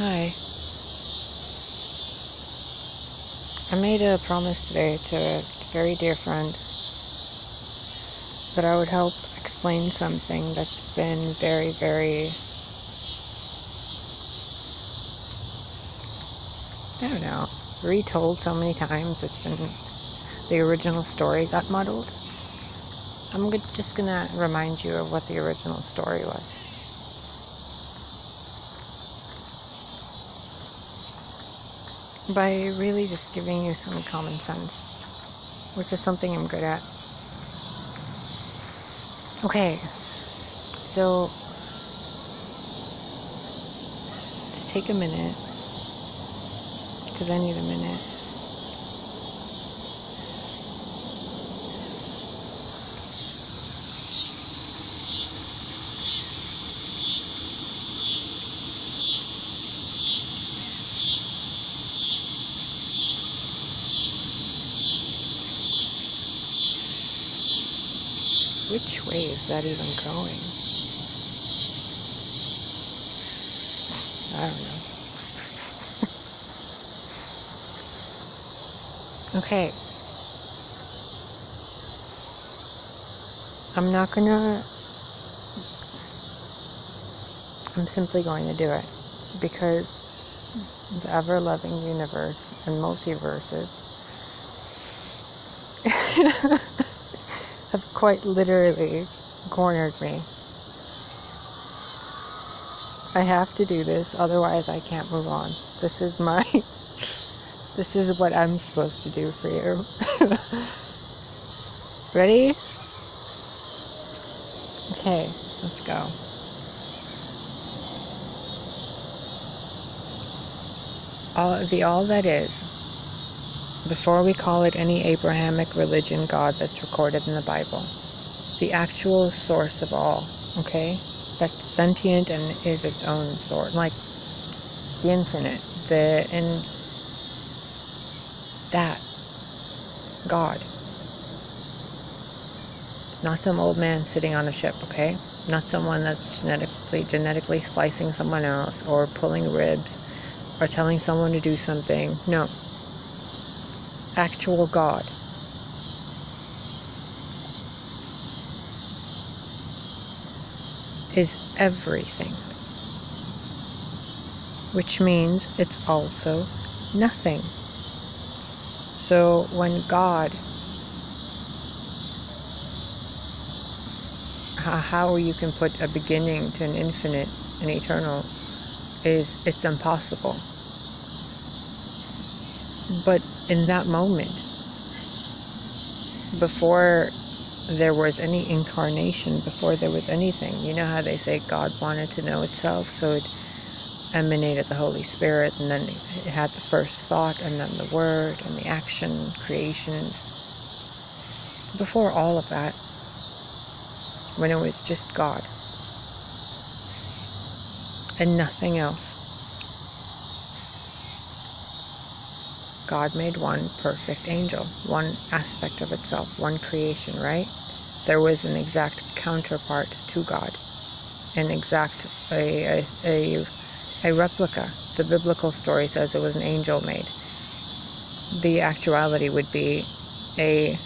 Hi. I made a promise today to a very dear friend that I would help explain something that's been very, very, I don't know, retold so many times. It's been, the original story got muddled. I'm just gonna remind you of what the original story was. By really just giving you some common sense, which is something I'm good at. Okay, so just take a minute, because I need a minute. Which way is that even going? I don't know. Okay. I'm simply going to do it because the ever-loving universe and multiverses have quite literally cornered me. I have to do this, otherwise I can't move on. This is what I'm supposed to do for you. Ready? Okay, let's go. All that is, before we call it any Abrahamic religion God that's recorded in the Bible, the actual source of all, okay? That's sentient and is its own source, like the infinite, that God. Not some old man sitting on a ship, okay? Not someone that's genetically splicing someone else, or pulling ribs, or telling someone to do something. No. Actual God. Is everything. Which means it's also nothing. So when God, how you can put a beginning to an infinite and eternal it's impossible. But in that moment, before there was any incarnation, before there was anything, you know how they say God wanted to know itself, so it emanated the Holy Spirit, and then it had the first thought, and then the word, and the action, creations. Before all of that, when it was just God and nothing else, God made one perfect angel, one aspect of itself, one creation, right? There was an exact counterpart to God, an exact, a replica. The biblical story says it was an angel made. The actuality would be a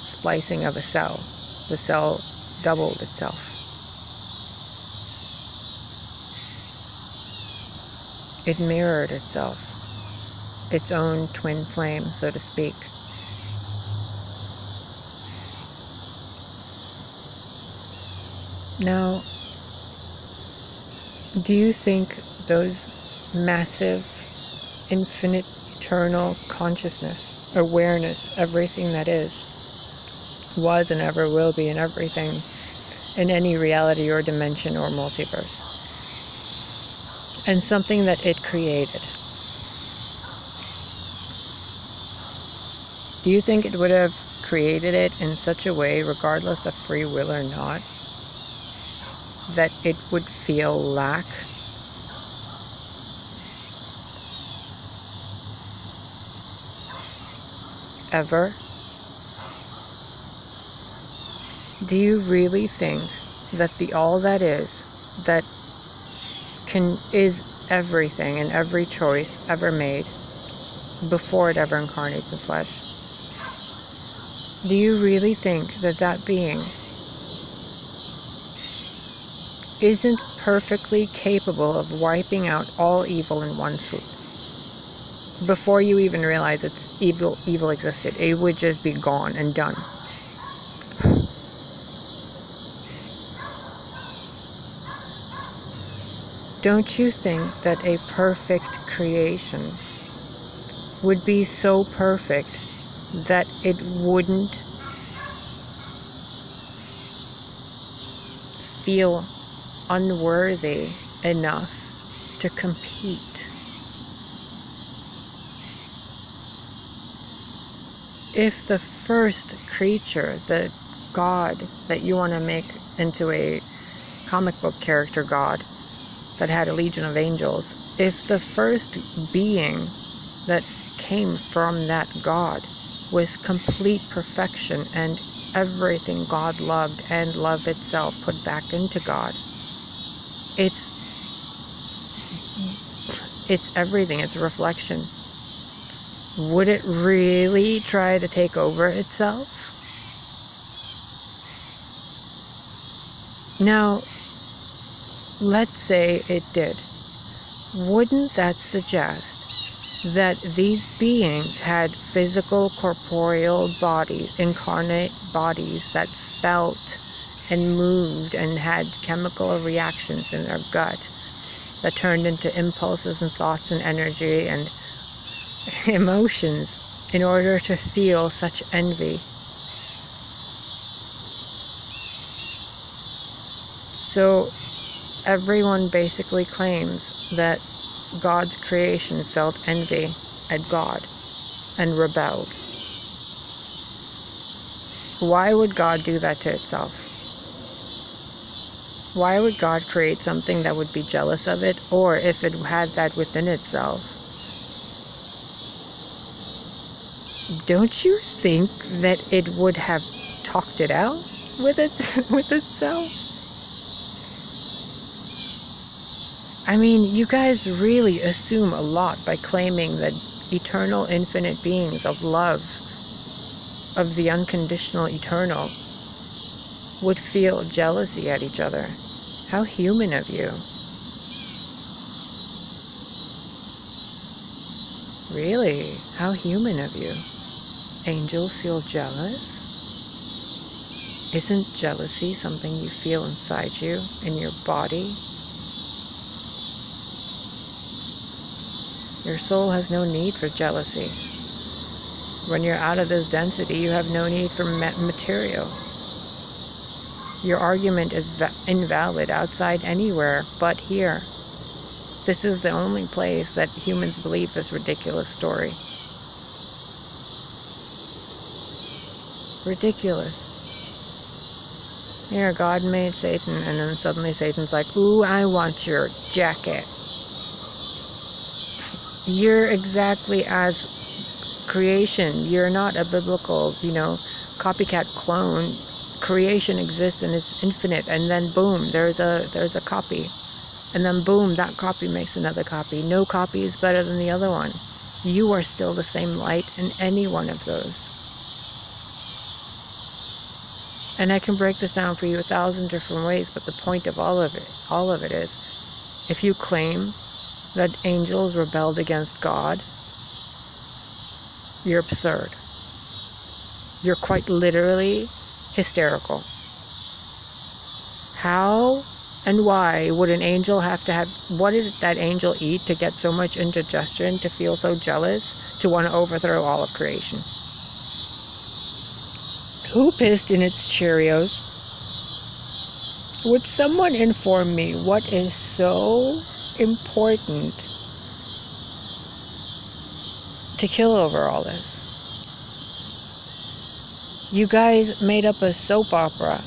splicing of a cell. The cell doubled itself. It mirrored itself. Its own twin flame, so to speak. Now, do you think those massive, infinite, eternal consciousness, awareness, everything that is, was and ever will be, and everything in any reality or dimension or multiverse, and something that it created, do you think it would have created it in such a way, regardless of free will or not, that it would feel lack? Ever? Do you really think that the all that is everything and every choice ever made before it ever incarnates in flesh. Do you really think that that being isn't perfectly capable of wiping out all evil in one swoop? Before you even realize it's evil existed, it would just be gone and done. Don't you think that a perfect creation would be so perfect that it wouldn't feel unworthy enough to compete? If the first creature, the God that you want to make into a comic book character God that had a legion of angels, if the first being that came from that God was complete perfection and everything God loved and love itself put back into God, it's everything, it's a reflection. Would it really try to take over itself? Now, let's say it did. Wouldn't that suggest that these beings had physical, corporeal bodies, incarnate bodies that felt and moved and had chemical reactions in their gut that turned into impulses and thoughts and energy and emotions in order to feel such envy? So everyone basically claims that God's creation felt envy at God and rebelled. Why would God do that to itself? Why would God create something that would be jealous of it? Or if it had that within itself, don't you think that it would have talked it out with itself? I mean, you guys really assume a lot by claiming that eternal, infinite beings of love, of the unconditional eternal, would feel jealousy at each other. How human of you. Really, how human of you. Angels feel jealous? Isn't jealousy something you feel inside you, in your body? Your soul has no need for jealousy. When you're out of this density, you have no need for material. Your argument is invalid outside anywhere but here. This is the only place that humans believe this ridiculous story. Ridiculous. Here, God made Satan, and then suddenly Satan's like, ooh, I want your jacket. You're exactly as creation. You're not a biblical, copycat clone. Creation exists and it's infinite, and then boom, there's a copy. And then boom, that copy makes another copy. No copy is better than the other one. You are still the same light in any one of those. And I can break this down for you 1,000 different ways, but the point of all of it is, if you claim that angels rebelled against God, you're absurd. You're quite literally hysterical. How and why would an angel have to have, what did that angel eat to get so much indigestion, to feel so jealous, to want to overthrow all of creation? Who pissed in its Cheerios? Would someone inform me what is so important to kill over all this? You guys made up a soap opera,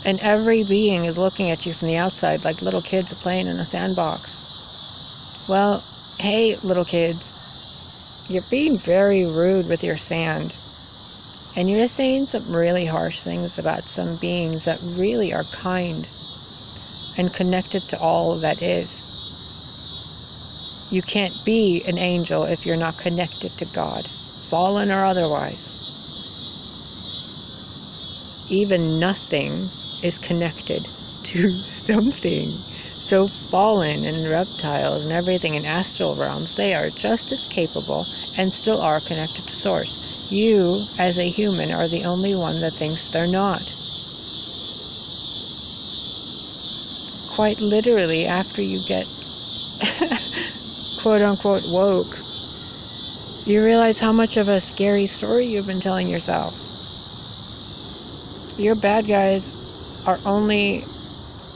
and every being is looking at you from the outside like little kids are playing in a sandbox. Well, hey, little kids, you're being very rude with your sand. And you're saying some really harsh things about some beings that really are kind. and connected to all that is. You can't be an angel if you're not connected to God, fallen or otherwise. Even nothing is connected to something. So fallen and reptiles and everything in astral realms, they are just as capable and still are connected to source. You, as a human, are the only one that thinks they're not. Quite literally, after you get quote-unquote woke, you realize how much of a scary story you've been telling yourself. Your bad guys are only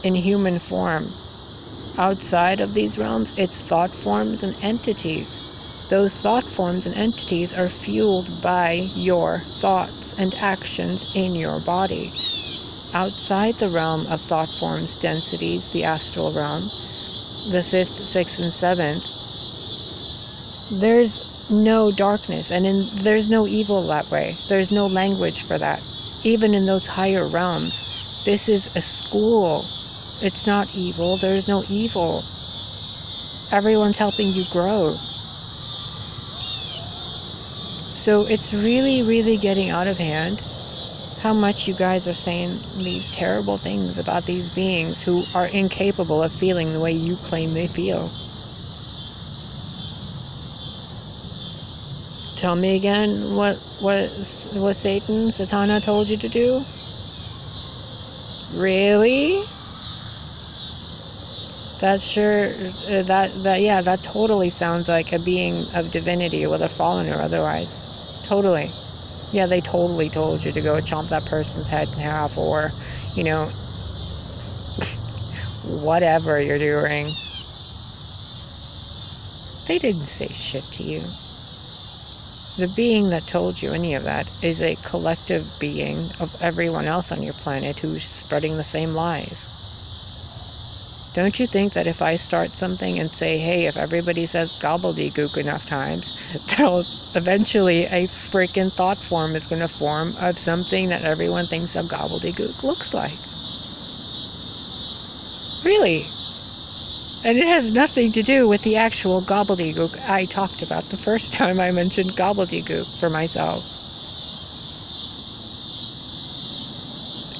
in human form. Outside of these realms, it's thought forms and entities. Those thought forms and entities are fueled by your thoughts and actions in your body. Outside the realm of thought forms, densities, the astral realm, the 5th, 6th, and 7th, there's no darkness, and there's no evil that way. There's no language for that. Even in those higher realms, this is a school. It's not evil. There's no evil. Everyone's helping you grow. So it's really, really getting out of hand how much you guys are saying these terrible things about these beings who are incapable of feeling the way you claim they feel. Tell me again what Satan, Satana told you to do? Really? That sure, that totally sounds like a being of divinity, whether fallen or otherwise. Totally. Yeah, they totally told you to go chomp that person's head in half, or, you know, whatever you're doing. They didn't say shit to you. The being that told you any of that is a collective being of everyone else on your planet who's spreading the same lies. Don't you think that if I start something and say, hey, if everybody says gobbledygook enough times, eventually a freaking thought form is going to form of something that everyone thinks a gobbledygook looks like. Really. And it has nothing to do with the actual gobbledygook I talked about the first time I mentioned gobbledygook for myself.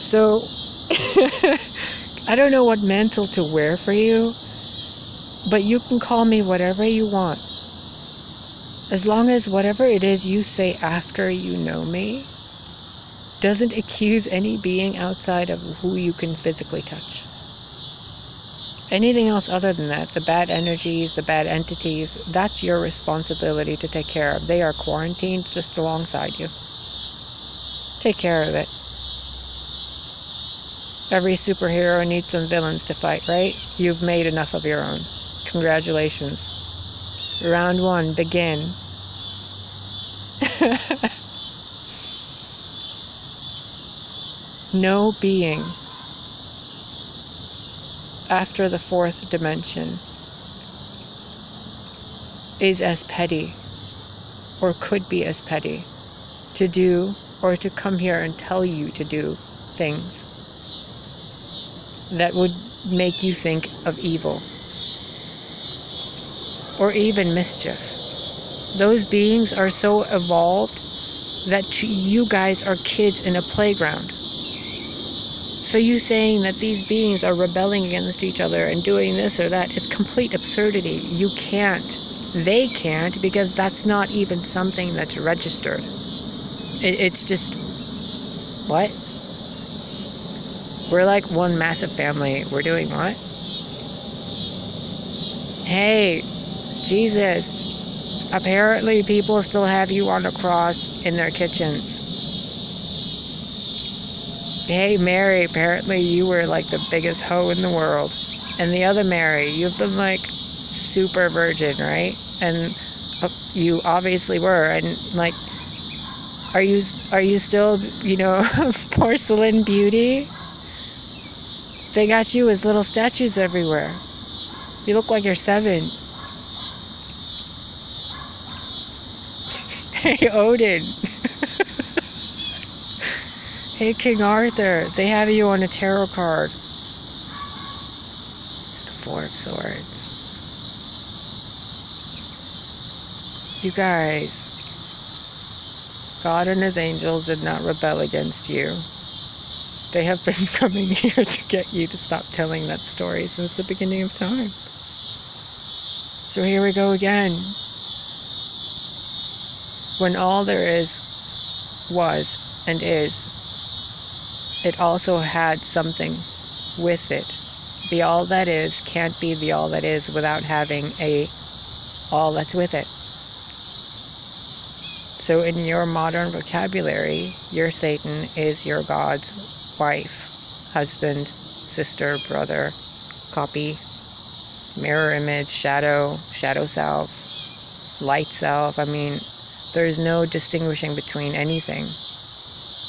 So, I don't know what mantle to wear for you, but you can call me whatever you want. As long as whatever it is you say after you know me doesn't accuse any being outside of who you can physically touch. Anything else other than that, the bad energies, the bad entities, that's your responsibility to take care of. They are quarantined just alongside you. Take care of it. Every superhero needs some villains to fight, right? You've made enough of your own. Congratulations. Round 1, begin. No being after the 4th dimension is as petty, or could be as petty, to do or to come here and tell you to do things that would make you think of evil or even mischief. Those beings are so evolved that you guys are kids in a playground. So you saying that these beings are rebelling against each other and doing this or that is complete absurdity. You can't. They can't, because that's not even something that's registered. It's just, what? We're like one massive family. We're doing what? Hey, Jesus. Apparently people still have you on a cross in their kitchens. Hey, Mary, apparently you were like the biggest hoe in the world. And the other Mary, you've been like super virgin, right? And you obviously were. And like, are you still, you know, porcelain beauty? They got you as little statues everywhere. You look like you're 7. Hey, Odin. Hey, King Arthur. They have you on a tarot card. Four of Swords. You guys, God and his angels did not rebel against you. They have been coming here to get you to stop telling that story since the beginning of time. So here we go again. When all there is, was, and is, it also had something with it. The all that is can't be the all that is without having a all that's with it. So in your modern vocabulary, your Satan is your God's wife, husband, sister, brother, copy, mirror image, shadow, shadow self, light self. I mean, there's no distinguishing between anything.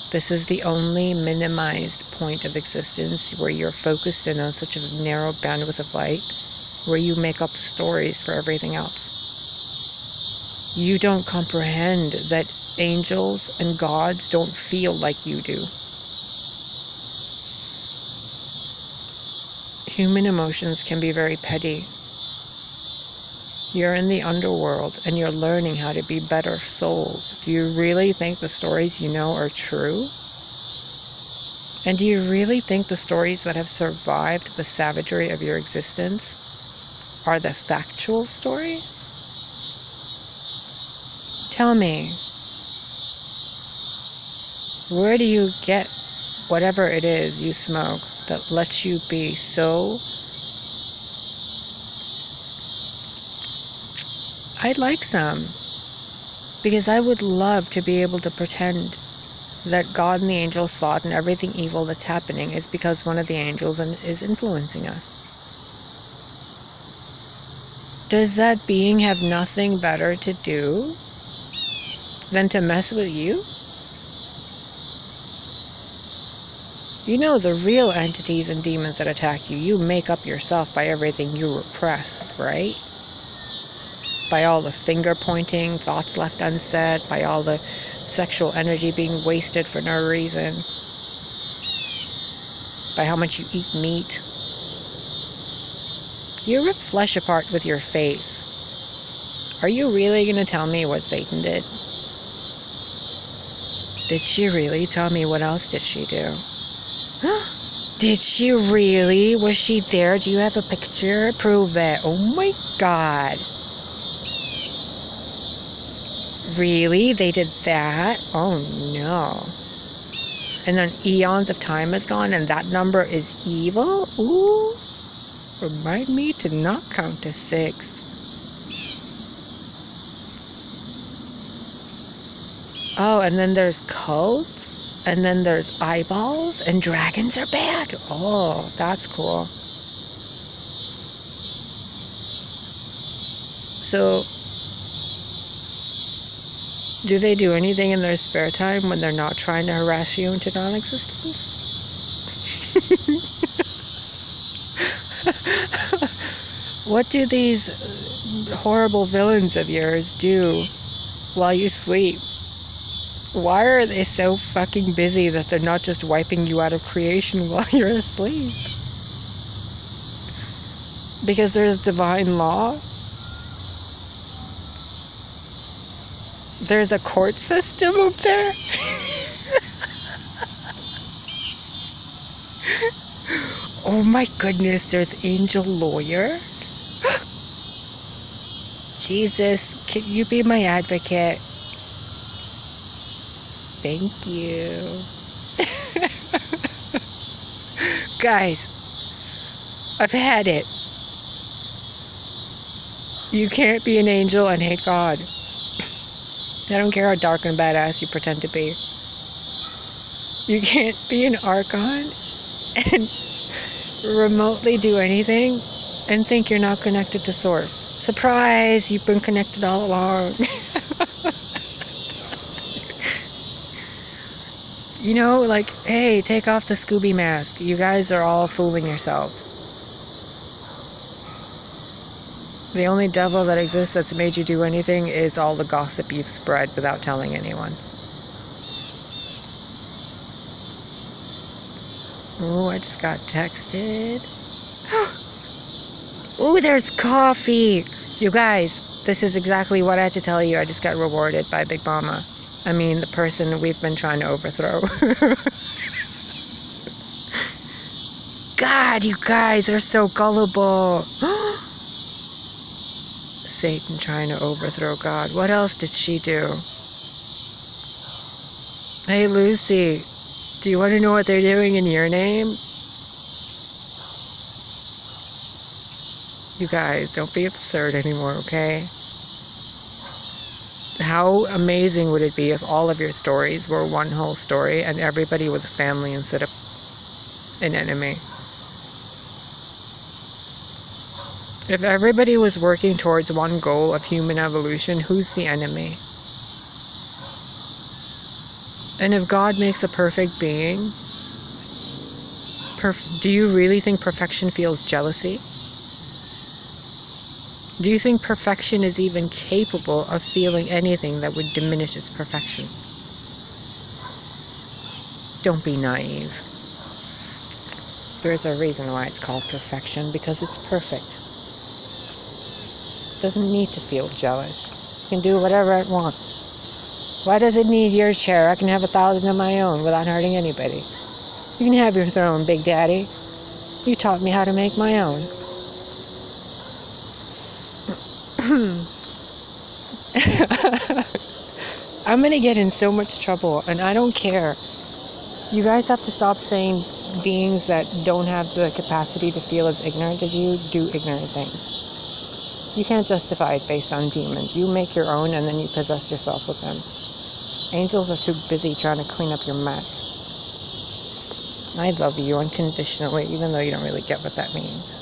This is the only minimized point of existence where you're focused in on such a narrow bandwidth of light, where you make up stories for everything else. You don't comprehend that angels and gods don't feel like you do. Human emotions can be very petty. You're in the underworld and you're learning how to be better souls. Do you really think the stories you know are true? And do you really think the stories that have survived the savagery of your existence are the factual stories? Tell me, where do you get whatever it is you smoke that lets you be so... I'd like some, because I would love to be able to pretend that God and the angels fought and everything evil that's happening is because one of the angels is influencing us. Does that being have nothing better to do than to mess with you? You know the real entities and demons that attack you, you make up yourself by everything you repressed, right? By all the finger pointing, thoughts left unsaid, by all the sexual energy being wasted for no reason, by how much you eat meat. You rip flesh apart with your face. Are you really going to tell me what Satan did? Did she really? Tell me, what else did she do? Did she really? Was she there? Do you have a picture? Prove it. Oh my God. Really? They did that? Oh no. And then eons of time has gone and that number is evil? Ooh. Remind me to not count to 6. Oh, and then there's cults, and then there's eyeballs, and dragons are bad. Oh, that's cool. So, do they do anything in their spare time when they're not trying to harass you into non-existence? What do these horrible villains of yours do while you sleep? Why are they so fucking busy that they're not just wiping you out of creation while you're asleep? Because there's divine law? There's a court system up there? Oh my goodness, there's angel lawyers? Jesus, can you be my advocate? Thank you. Guys, I've had it. You can't be an angel and hate God. I don't care how dark and badass you pretend to be. You can't be an archon and remotely do anything and think you're not connected to source. Surprise! You've been connected all along. You know, like, hey, take off the Scooby mask. You guys are all fooling yourselves. The only devil that exists that's made you do anything is all the gossip you've spread without telling anyone. Oh, I just got texted. Ooh, there's coffee. You guys, this is exactly what I had to tell you. I just got rewarded by Big Mama. I mean, the person we've been trying to overthrow. God, you guys are so gullible. Satan trying to overthrow God. What else did she do? Hey, Lucy, do you want to know what they're doing in your name? You guys, don't be absurd anymore, okay? How amazing would it be if all of your stories were one whole story and everybody was a family instead of an enemy? If everybody was working towards one goal of human evolution, who's the enemy? And if God makes a perfect being, do you really think perfection feels jealousy? Do you think perfection is even capable of feeling anything that would diminish its perfection? Don't be naive. There's a reason why it's called perfection, because it's perfect. It doesn't need to feel jealous. You can do whatever it wants. Why does it need your chair? I can have 1,000 of my own without hurting anybody. You can have your throne, Big Daddy. You taught me how to make my own. I'm gonna get in so much trouble, and I don't care. You guys have to stop saying beings that don't have the capacity to feel as ignorant as you do ignorant things. You can't justify it based on demons. You make your own and then you possess yourself with them. Angels are too busy trying to clean up your mess. I love you unconditionally, even though you don't really get what that means.